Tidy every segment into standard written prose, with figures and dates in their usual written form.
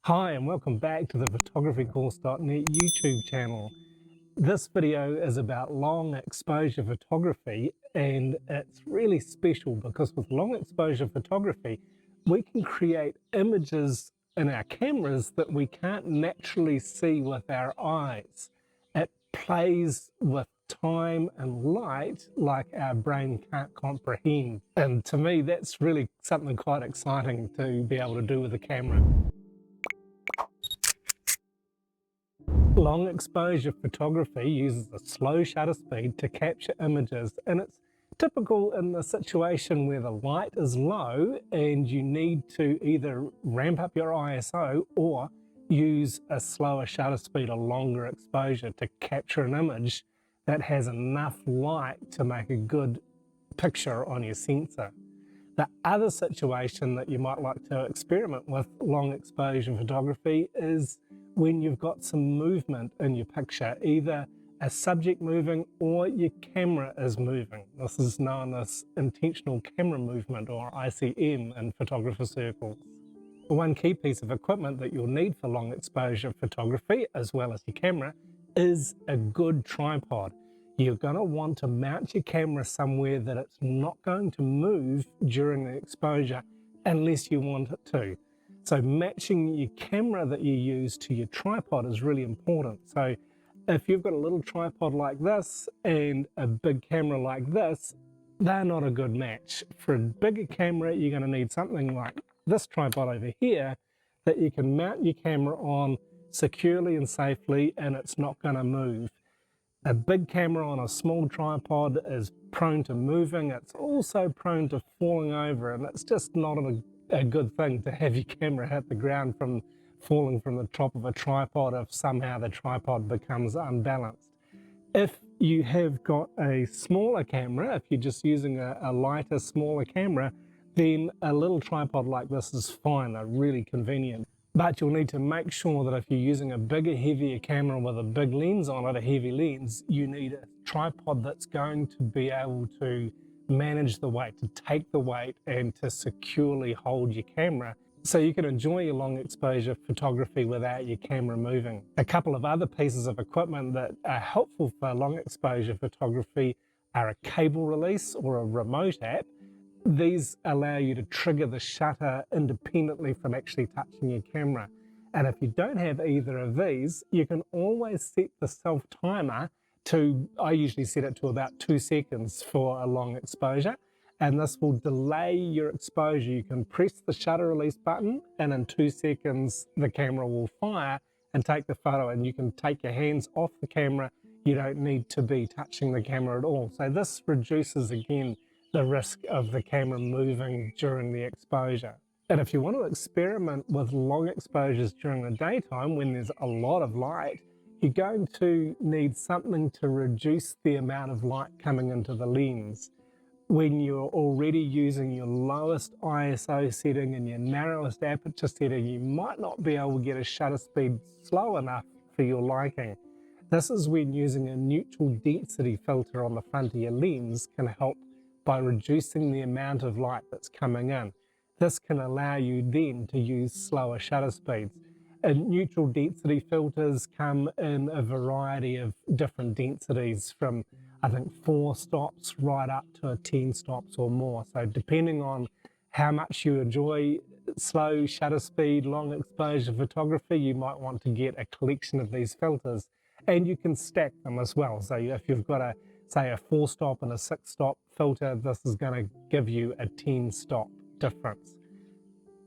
Hi and welcome back to the photographycourse.net YouTube channel. This video is about long exposure photography, and it's really special because with long exposure photography we can create images in our cameras that we can't naturally see with our eyes. It plays with time and light like our brain can't comprehend, and to me that's really something quite exciting to be able to do with a camera. Long exposure photography uses a slow shutter speed to capture images, and it's typical in the situation where the light is low and you need to either ramp up your ISO or use a slower shutter speed, a longer exposure to capture an image that has enough light to make a good picture on your sensor. The other situation that you might like to experiment with long exposure photography is when you've got some movement in your picture, either a subject moving or your camera is moving. This is known as intentional camera movement, or ICM, in photographer circles. One key piece of equipment that you'll need for long exposure photography, as well as your camera, is a good tripod. You're going to want to mount your camera somewhere that it's not going to move during the exposure unless you want it to. So matching your camera that you use to your tripod is really important. So if you've got a little tripod like this and a big camera like this, they're not a good match. For a bigger camera, you're going to need something like this tripod over here that you can mount your camera on securely and safely, and it's not going to move. A big camera on a small tripod is prone to moving. It's also prone to falling over, and it's just not a good thing to have your camera hit the ground from falling from the top of a tripod if somehow the tripod becomes unbalanced. If you have got a smaller camera, if you're just using a lighter, smaller camera, then a little tripod like this is fine. They're really convenient. But you'll need to make sure that if you're using a bigger, heavier camera with a big lens on it, a heavy lens, you need a tripod that's going to be able to manage the weight, to take the weight and to securely hold your camera so you can enjoy your long exposure photography without your camera moving. A couple of other pieces of equipment that are helpful for long exposure photography are a cable release or a remote app. These allow you to trigger the shutter independently from actually touching your camera. And if you don't have either of these, you can always set the self timer to, I usually set it to about 2 seconds for a long exposure, and this will delay your exposure. You can press the shutter release button and in 2 seconds the camera will fire and take the photo, and you can take your hands off the camera. You don't need to be touching the camera at all. So this reduces again the risk of the camera moving during the exposure. And if you want to experiment with long exposures during the daytime when there's a lot of light, you're going to need something to reduce the amount of light coming into the lens. When you're already using your lowest ISO setting and your narrowest aperture setting, you might not be able to get a shutter speed slow enough for your liking. This is when using a neutral density filter on the front of your lens can help by reducing the amount of light that's coming in. This can allow you then to use slower shutter speeds. And neutral density filters come in a variety of different densities, from I think 4 stops right up to 10 stops or more. So depending on how much you enjoy slow shutter speed, long exposure photography, you might want to get a collection of these filters. And you can stack them as well. So if you've got say a 4 stop and a 6 stop filter, this is going to give you a 10 stop difference.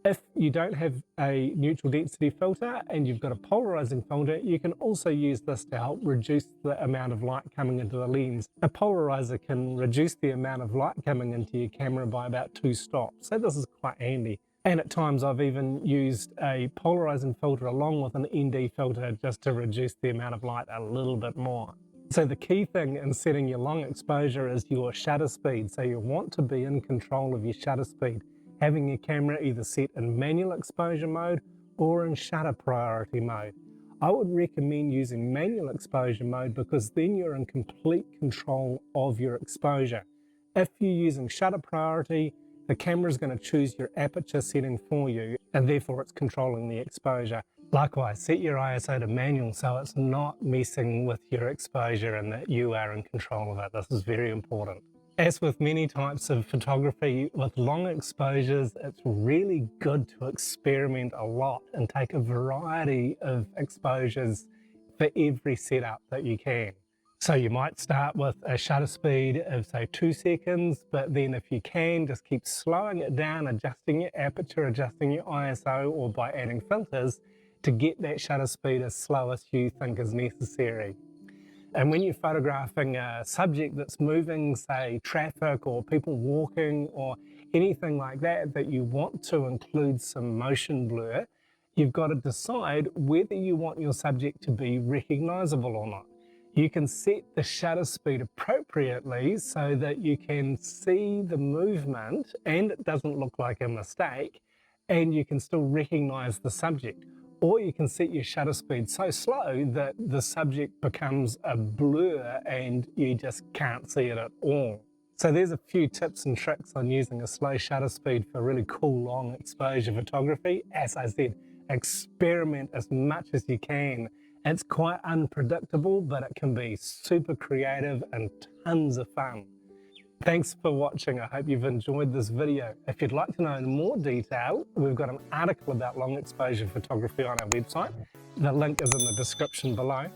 If you don't have a neutral density filter and you've got a polarizing filter, you can also use this to help reduce the amount of light coming into the lens. A polarizer can reduce the amount of light coming into your camera by about 2 stops, so this is quite handy. And at times I've even used a polarizing filter along with an ND filter just to reduce the amount of light a little bit more. So the key thing in setting your long exposure is your shutter speed. So you want to be in control of your shutter speed, having your camera either set in manual exposure mode or in shutter priority mode. I would recommend using manual exposure mode because then you're in complete control of your exposure. If you're using shutter priority, the camera is going to choose your aperture setting for you, and therefore it's controlling the exposure. Likewise, set your ISO to manual so it's not messing with your exposure and that you are in control of it. This is very important. As with many types of photography, with long exposures, it's really good to experiment a lot and take a variety of exposures for every setup that you can. So you might start with a shutter speed of say 2 seconds, but then if you can, just keep slowing it down, adjusting your aperture, adjusting your ISO, or by adding filters to get that shutter speed as slow as you think is necessary. And when you're photographing a subject that's moving, say traffic or people walking or anything like that, that you want to include some motion blur, you've got to decide whether you want your subject to be recognizable or not. You can set the shutter speed appropriately so that you can see the movement and it doesn't look like a mistake, and you can still recognize the subject. Or you can set your shutter speed so slow that the subject becomes a blur and you just can't see it at all. So there's a few tips and tricks on using a slow shutter speed for really cool long exposure photography. As I said, experiment as much as you can. It's quite unpredictable, but it can be super creative and tons of fun. Thanks for watching. I hope you've enjoyed this video. If you'd like to know in more detail, we've got an article about long exposure photography on our website. The link is in the description below.